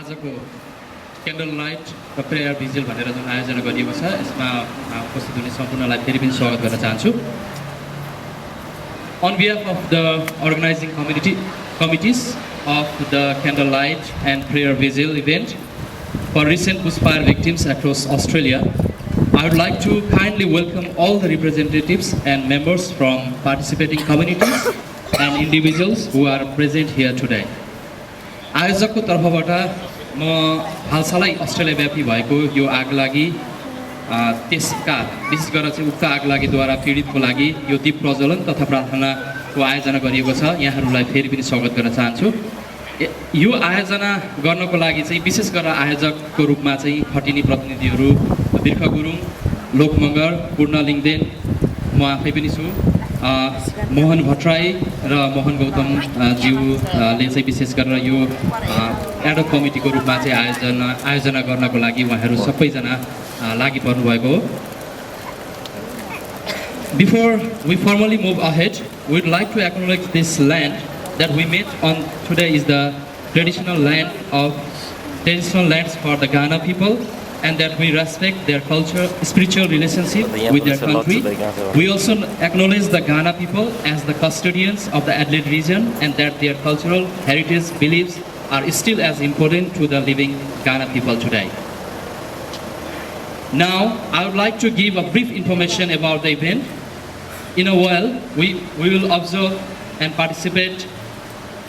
आजको candle light र prayer vigil भनेर जुन आयोजना गरिएको छ यसमा उपस्थित हुने सम्पूर्णलाई फेरि पनि स्वागत गर्न चाहन्छु। On behalf of the organizing committees of the candle light and prayer vigil event for recent bushfire victims across Australia, I would like to kindly welcome all the representatives and members from participating communities and individuals who are present here today. आयोजकको तर्फबाट म हालसालै Australia व्यापी भएको यो आगलागी त्यसका विशेष गरेर चाहिँ उक्त आगलागीद्वारा पीडितको लागि यो दीप प्रज्वलन तथा प्रार्थनाको आयोजना गरिएको छ। यहाँहरूलाई फेरि पनि स्वागत गर्न चाहन्छु। यो आयोजना गर्नको लागि चाहिँ विशेष गरेर आयोजकको रूपमा चाहिँ खटिनी प्रतिनिधिहरू बिर्ख गुरुङ, लोकमङ्गर, पूर्ण लिङदेन, म आफै पनि छु, मोहन भट्टराई र मोहन गौतम ज्यूले चाहिँ विशेष गरेर यो एडहक कमिटीको रूपमा चाहिँ आयोजना गर्नको लागि उहाँहरू सबैजना लागि पर्नुभएको हो। Before we formally move ahead, we would like to acknowledge this land that we met on today is the traditional lands for the Ghana people, and that we respect their culture, spiritual relationship with their country. We also acknowledge the Ghana people as the custodians of the Adelaide region, and that their cultural heritage beliefs are still as important to the living Ghana people today. Now, I would like to give a brief information about the event. In a while, we will observe and participate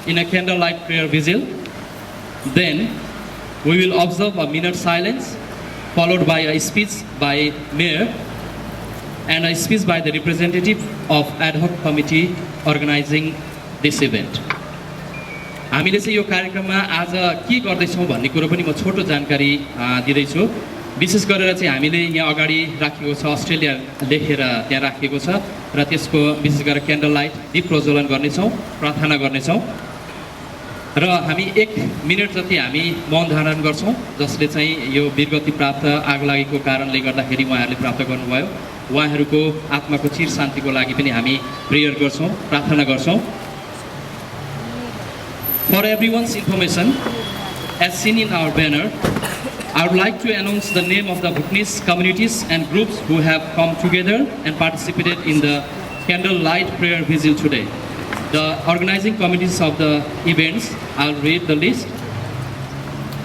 in a candlelight prayer vigil. Then, we will observe a minute silence, followed by a speech by Mayor and a speech by the representative of ad hoc committee organizing this event. हामीले चाहिँ यो कार्यक्रममा आज के गर्दैछौँ भन्ने कुरो पनि म छोटो जानकारी दिँदैछु। विशेष गरेर चाहिँ हामीले यहाँ अगाडि राखेको छ अस्ट्रेलिया लेखेर त्यहाँ राखेको छ र त्यसको विशेष गरेर क्यान्डल लाइट दीप प्रज्वलन गर्नेछौँ, प्रार्थना गर्नेछौँ र हामी 1 मिनट जति हामी मौन धारण गर्छौँ, जसले चाहिँ यो वीरगति प्राप्त आगलागीको कारणले गर्दाखेरि उहाँहरूले प्राप्त गर्नुभयो उहाँहरूको आत्माको चिर शान्तिको लागि पनि हामी प्रेयर गर्छौँ, प्रार्थना गर्छौँ। For everyone's information, as seen in our banner, I would like to announce the name of the Bhutanese communities and groups who have come together and participated in the candle light prayer vigil today. The organizing committees of the events, I'll read the list.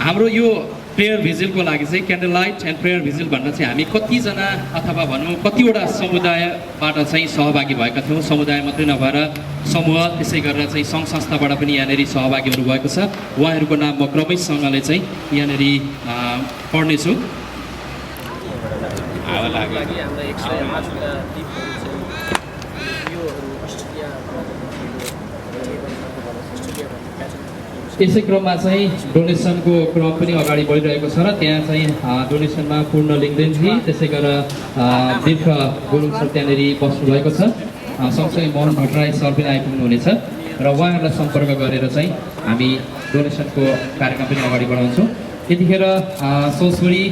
हाम्रो यो prayer भिजिलको लागि चाहिँ candle light and prayer vigil भन्न चाहिँ हामी कतिजना अथवा भनौँ कतिवटा समुदायबाट चाहिँ सहभागी भएका थियौँ। समुदाय मात्रै नभएर समूह, त्यसै गरेर चाहिँ सङ्घ संस्थाबाट पनि यहाँनिर सहभागी हुनुभएको छ। उहाँहरूको नाम म क्रमैसँगले चाहिँ यहाँनिर पढ्नेछु। यसै क्रममा चाहिँ डोनेसनको क्रम पनि अगाडि बढिरहेको छ र त्यहाँ चाहिँ डोनेसनमा पूर्ण लिङदेनजी, त्यसै गरेर बिर्ख गुरुङ सर त्यहाँनिर बस्नुभएको छ। सँगसँगै मोहन भट्टराई सर पनि आइपुग्नुहुनेछ र उहाँहरूलाई सम्पर्क गरेर चाहिँ हामी डोनेसनको कार्यक्रम पनि अगाडि बढाउँछौँ। यतिखेर सोलसुरी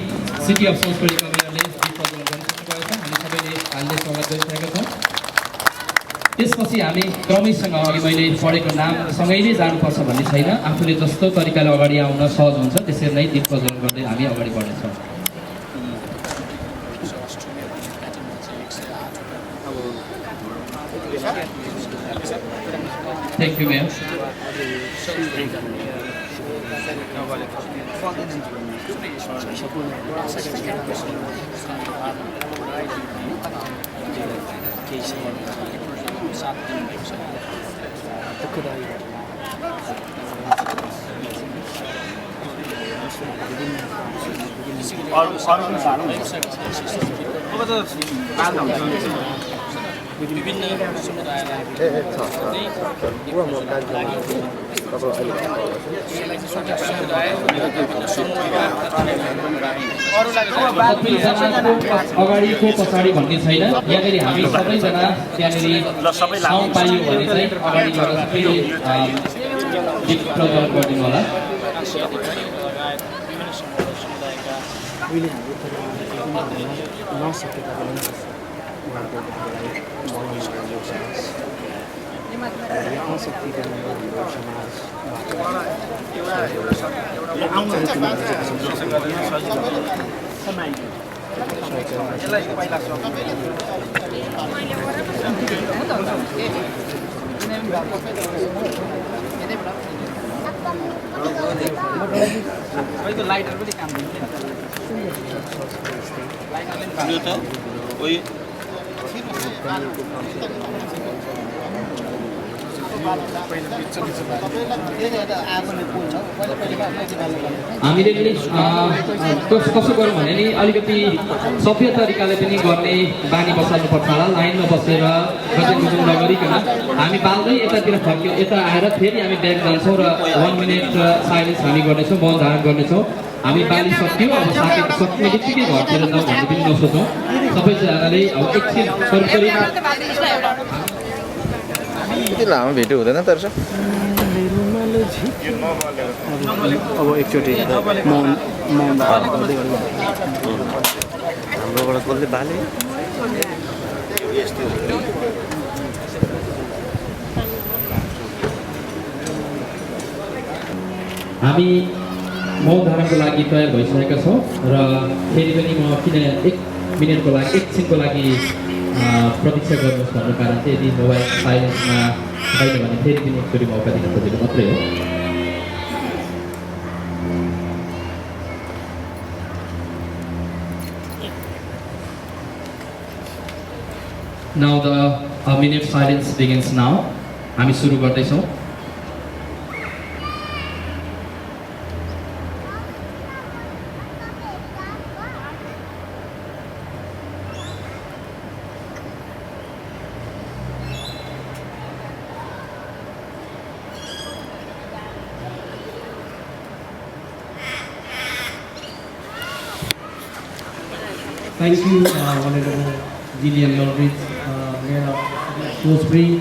सिटी अफ सोलसुरीका मेयरले दीप प्रज्वलन गरिसक्नुभएको छ। हामी सबैले हालले स्वागत गरिसकेका छौँ। त्यसपछि हामी क्रमैसँग अघि मैले पढेको नामसँगै नै जानुपर्छ भन्ने छैन, आफूले जस्तो तरिकाले अगाडि आउन सहज हुन्छ त्यसरी नै दीप प्रज्वलन गर्दै हामी अगाडि बढ्नेछौँ। Thank you, ma'am. विभिन्न समुदायलाई अगाडिको पछाडि भन्ने छैन, यहाँनिर हामी सबैजना त्यहाँनिर ठाउँ पाइयो भने चाहिँ अगाडि गएर सबैले दीप प्रज्वलन गरिदिनु होला। हामीले पनि कसो गरौँ भने नि अलिकति सभ्य तरिकाले पनि गर्ने बानी बसाल्नुपर्छ होला लाइनमा बसेर गजल नगरिकन हामी बाल्दै यतातिर फर्क्यो यता आएर फेरि हामी ब्याक जान्छौँ र 1 मिनट साइलेन्स हामी गर्नेछौँ मौन धारण गर्नेछौँ हामी बाली सक्यो अब सक्ने बित्तिकै घरतिर जाउँ भन्ने पनि नसोचौँ सबैजनाले अब एकछिन करिब यति लामो भेट्यो हुँदैन तर अब एकचोटि हाम्रोबाट कसले बाले हामी मौन धारणको लागि तयार भइसकेका छौँ र फेरि पनि म किन 1 मिनटको लागि एकछिनको लागि प्रतीक्षा गर्नुहोस् भन्नु कारण चाहिँ यदि मोबाइल साइलेन्समा छैन भने फेरि पनि एकचोटि मौका दिन खोजेको मात्रै हो Now the minute silence begins now. हामी सुरु गर्दैछौँ Thank you, Honorable Gillian Longridge, Mayor of Salisbury,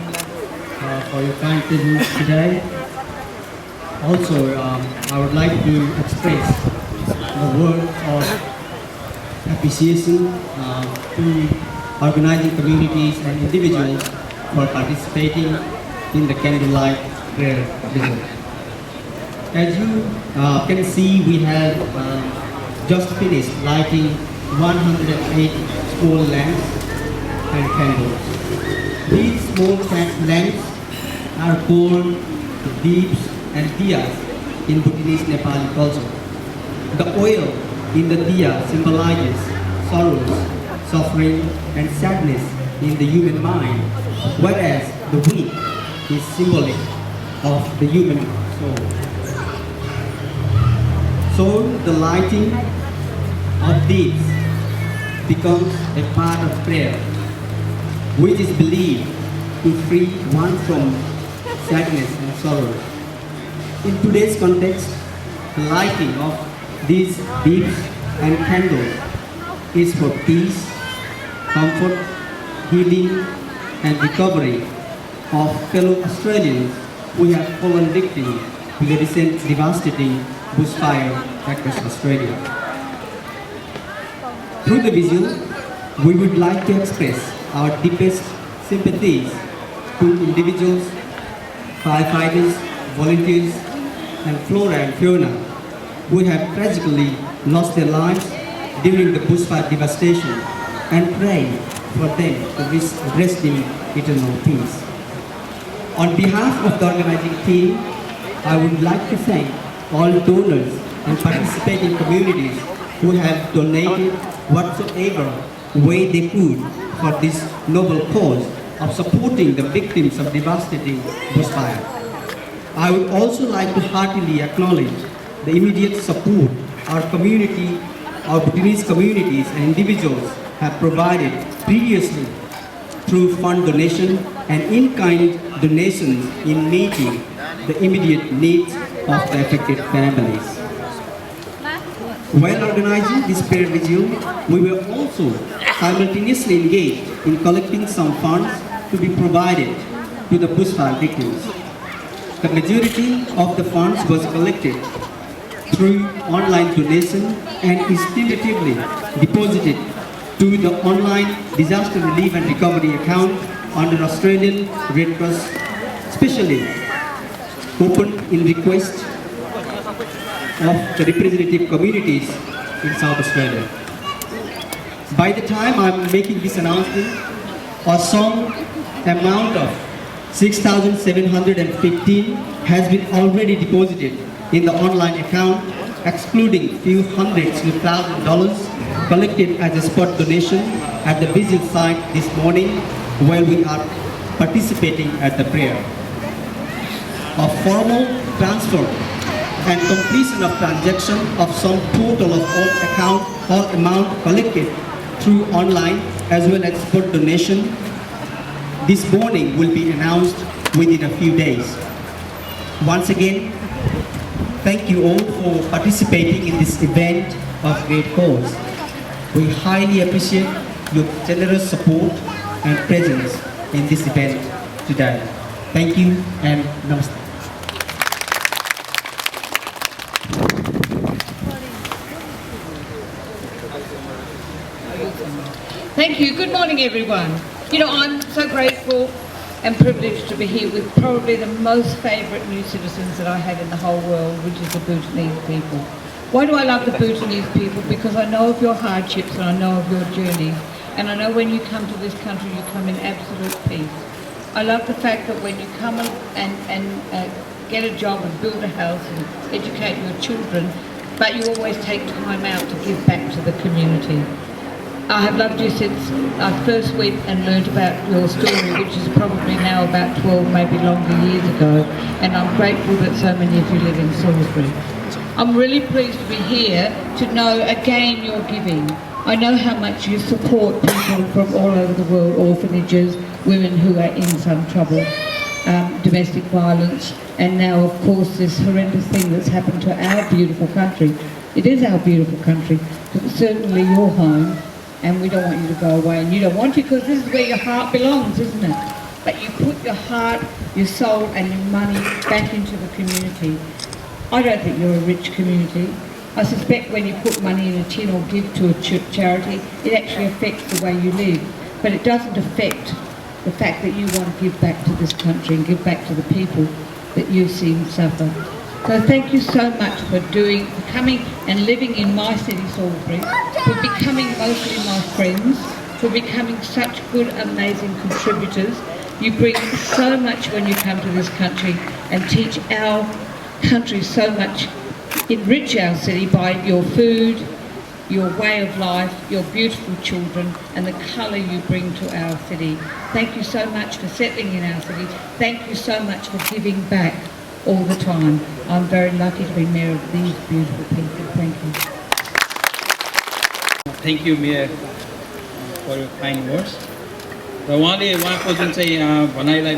for your kind presence today. Also, I would like to express a word of appreciation to organizing communities and individuals for participating in the candlelight prayer visit. As you can see, we have just finished lighting 108 small lamps and candles. These small lamps are called deeps and diyas in Bhutanese Nepali culture. The oil in the diya symbolizes sorrows, suffering and sadness in the human mind, whereas the wick is symbolic of the human soul. So the lighting of these becomes a part of prayer, which is believed to free one from sadness and sorrow. In today's context, the lighting of these deeps and candles is for peace, comfort, healing, and recovery of fellow Australians who have fallen victim to the recent devastating bushfire across Australia. Through the visual, we would like to express our deepest sympathies to individuals, firefighters, volunteers, and flora and fauna who have tragically lost their lives during the bushfire devastation and pray for them to rest in eternal peace. On behalf of the organizing team, I would like to thank all donors and participating communities who have donated whatsoever way they could for this noble cause of supporting the victims of devastating bushfire. I would also like to heartily acknowledge the immediate support our community, our Bhutanese communities and individuals have provided previously through fund donation and in-kind donations in meeting the immediate needs of the affected families. While organizing this prayer vigil, we were also simultaneously engaged in collecting some funds to be provided to the bushfire victims. The majority of the funds was collected through online donation and is tentatively deposited to the online disaster relief and recovery account under Australian Red Cross especially open in request of the representative communities in South Australia. By the time I'm making this announcement, a sum amount of 6,715 has been already deposited in the online account, excluding few hundreds to $1,000 collected as a spot donation at the vigil site this morning while we are participating at the prayer. A formal transfer and completion of transaction of some total of all amount collected through online as well as spot donation this morning will be announced within a few days. Once again, thank you all for participating in this event of great cause. We highly appreciate your generous support and presence in this event today. Thank you and namaste. Thank you. Good morning, everyone. You know, I'm so grateful and privileged to be here with probably the most favourite new citizens that I have in the whole world, which is the Bhutanese people. Why do I love the Bhutanese people? Because I know of your hardships and I know of your journey. And I know when you come to this country, you come in absolute peace. I love the fact that when you come and get a job and build a house and educate your children, but you always take time out to give back to the community. I have loved you since I first went and learned about your story, which is probably now about 12, maybe longer years ago, and I'm grateful that so many of you live in Salisbury. I'm really pleased to be here to know again your giving. I know how much you support people from all over the world, orphanages, women who are in some trouble, domestic violence, and now of course this horrendous thing that's happened to our beautiful country. It is our beautiful country, but it's certainly your home. And we don't want you to go away, and you don't want to because this is where your heart belongs, isn't it? But you put your heart, your soul and your money back into the community. I don't think you're a rich community. I suspect when you put money in a tin or give to a charity, it actually affects the way you live. But it doesn't affect the fact that you want to give back to this country and give back to the people that you've seen suffer. So thank you so much for coming and living in my city, Salisbury, for becoming mostly my friends, for becoming such good, amazing contributors. You bring so much when you come to this country and teach our country so much, enrich our city by your food, your way of life, your beautiful children, and the colour you bring to our city. Thank you so much for settling in our city. Thank you so much for giving back all the time. I'm very lucky to be mayor of these beautiful people. Thank you. Thank you, Mayor, for your kind words. र उहाँको जुन चाहिँ भनाइलाई म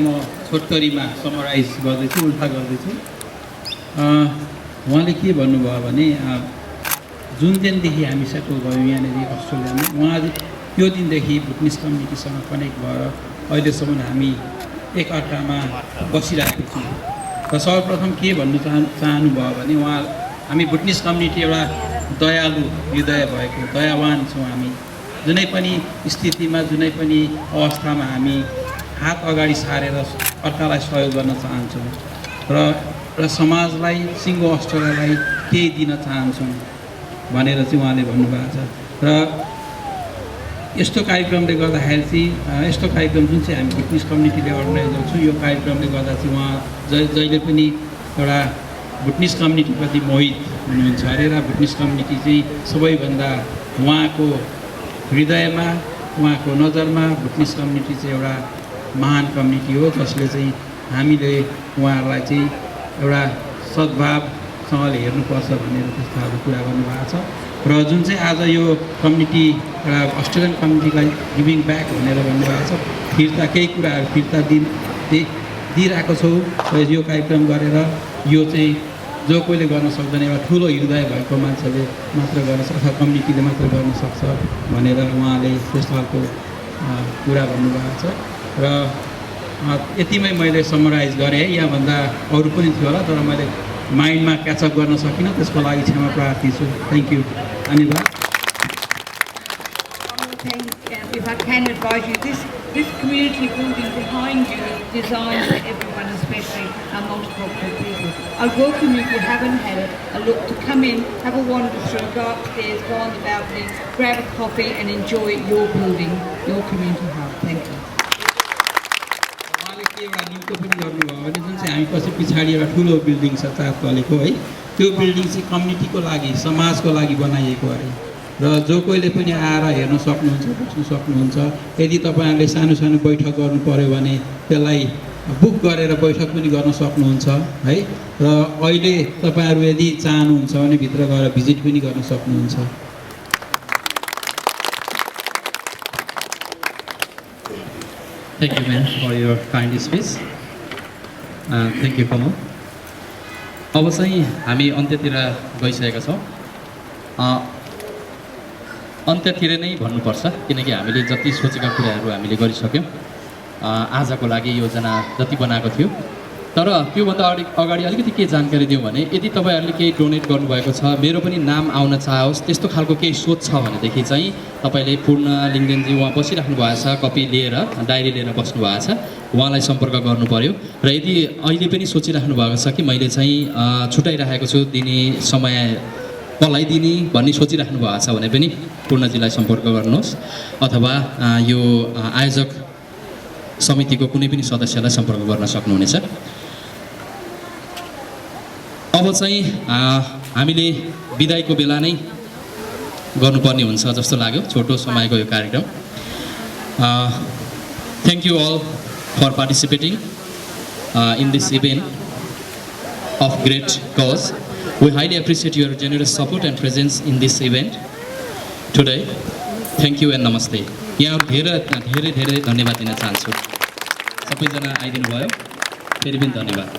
छोटकरीमा summarise गर्दैछु, उल्था गर्दैछु। उहाँले के भन्नुभयो भने जुन दिनदेखि हामी सेटल भयौँ यहाँनिर अस्ट्रेलियामा, उहाँ त्यो दिनदेखि भुटनिस कम्युनिटीसँग कनेक्ट भएर अहिलेसम्म हामी एकअर्कामा बसिरहेको छौँ। र सर्वप्रथम के भन्नु चाहनुभयो भने उहाँ हामी भुटनिस कम्युनिटी एउटा दयालु हृदय भएको दयावान छौँ। हामी जुनै पनि स्थितिमा जुनै पनि अवस्थामा हामी हात अगाडि सारेर अर्कालाई सहयोग गर्न चाहन्छौँ र समाजलाई सिङ्गो अस्ट्रेलियालाई केही दिन चाहन्छौँ भनेर चाहिँ उहाँले भन्नुभएको छ। र यस्तो कार्यक्रमले गर्दाखेरि चाहिँ यस्तो कार्यक्रम जुन चाहिँ हामी भुटनिस कम्युनिटीले अर्गनाइज गर्छौँ, यो कार्यक्रमले गर्दा चाहिँ उहाँ जहिले पनि एउटा भुटनिस कम्युनिटीप्रति मोहित हुनुहुन्छ अरे र भुटनिस कम्युनिटी चाहिँ सबैभन्दा उहाँको हृदयमा, उहाँको नजरमा भुटनिस कम्युनिटी चाहिँ एउटा महान कम्युनिटी हो जसले चाहिँ हामीले उहाँहरूलाई चाहिँ एउटा सद्भावसँगले हेर्नुपर्छ भनेर त्यस्तो कुरा गर्नुभएको छ। र जुन चाहिँ आज यो कम्युनिटी एउटा अस्ट्रेलियन कम्युनिटीलाई गिभिङ ब्याक भनेर भन्नुभएको छ, फिर्ता केही कुराहरू फिर्ता दिइरहेको छौँ र यो कार्यक्रम गरेर यो चाहिँ जो कोहीले गर्न सक्दैन एउटा ठुलो हृदय भएको मान्छेले मात्र गर्न सक्छ अथवा कम्युनिटीले मात्र गर्न सक्छ भनेर उहाँले त्यस्तो खालको कुरा भन्नुभएको छ। र यतिमै मैले समराइज गरेँ, यहाँभन्दा अरू पनि थियो होला तर मैले माइन्डमा क्याचअप गर्न सकिनँ, त्यसको लागि क्षमा प्रार्थी छु। Thank you. Anil If I can advise you, this community building behind you is designed for everyone, especially our multicultural people. I welcome you, if you haven't had a look, to come in, have a wander through, go upstairs, go on the balcony, grab a coffee and enjoy your building, your community hub. Thank you. उहाँले के एउटा निम्तो पनि गर्नुभयो भने जुन चाहिँ हामी पछि पछाडि एउटा ठुलो बिल्डिङ छ 4 तलेको है, त्यो बिल्डिङ चाहिँ कम्युनिटीको लागि, समाजको लागि बनाइएको अरे। र जो कोहीले पनि आएर हेर्न सक्नुहुन्छ, बस्न सक्नुहुन्छ। यदि तपाईँहरूले सानो सानो बैठक गर्नु पर्यो भने त्यसलाई बुक गरेर बैठक पनि गर्न सक्नुहुन्छ है। र अहिले तपाईँहरू यदि चाहनुहुन्छ भने भित्र गएर भिजिट पनि गर्न सक्नुहुन्छ। Thank you, ma'am, for your kind speech. Thank you, Kamal. अब चाहिँ हामी अन्त्यतिर गइसकेका छौँ। अन्त्यतिर नै भन्नुपर्छ किनकि हामीले जति सोचेका कुराहरू हामीले गरिसक्यौँ। आजको लागि योजना जति बनाएको थियो, तर त्योभन्दा अगाडि अलिकति के जानकारी दिउँ भने यदि तपाईँहरूले केही डोनेट गर्नुभएको छ, मेरो पनि नाम आउन चाहोस्, त्यस्तो खालको केही सोच छ भनेदेखि चाहिँ तपाईँले पूर्ण लिङ्गदेनजी उहाँ बसिराख्नु भएको छ, कपी लिएर डायरी लिएर बस्नु भएको छ, उहाँलाई सम्पर्क गर्नु पर्यो। र यदि अहिले पनि सोचिराख्नु भएको छ कि मैले चाहिँ छुट्याइराखेको छु दिने समय कसलाई दिने भन्ने सोचिराख्नु भएको छ भने पनि पूर्णजीलाई सम्पर्क गर्नुहोस् अथवा यो आयोजक समितिको कुनै पनि सदस्यलाई सम्पर्क गर्न सक्नुहुनेछ। अब चाहिँ हामीले बिदाईको बेला नै गर्नुपर्ने हुन्छ जस्तो लाग्यो, छोटो समयको यो कार्यक्रम। Thank you all for participating in this event of great cause. We highly appreciate your generous support and presence in this event today. Thank you and namaste. यहाँ धेरै धेरै धेरै धन्यवाद दिन चाहन्छु। सबैजना आइदिनु भयो, फेरि पनि धन्यवाद।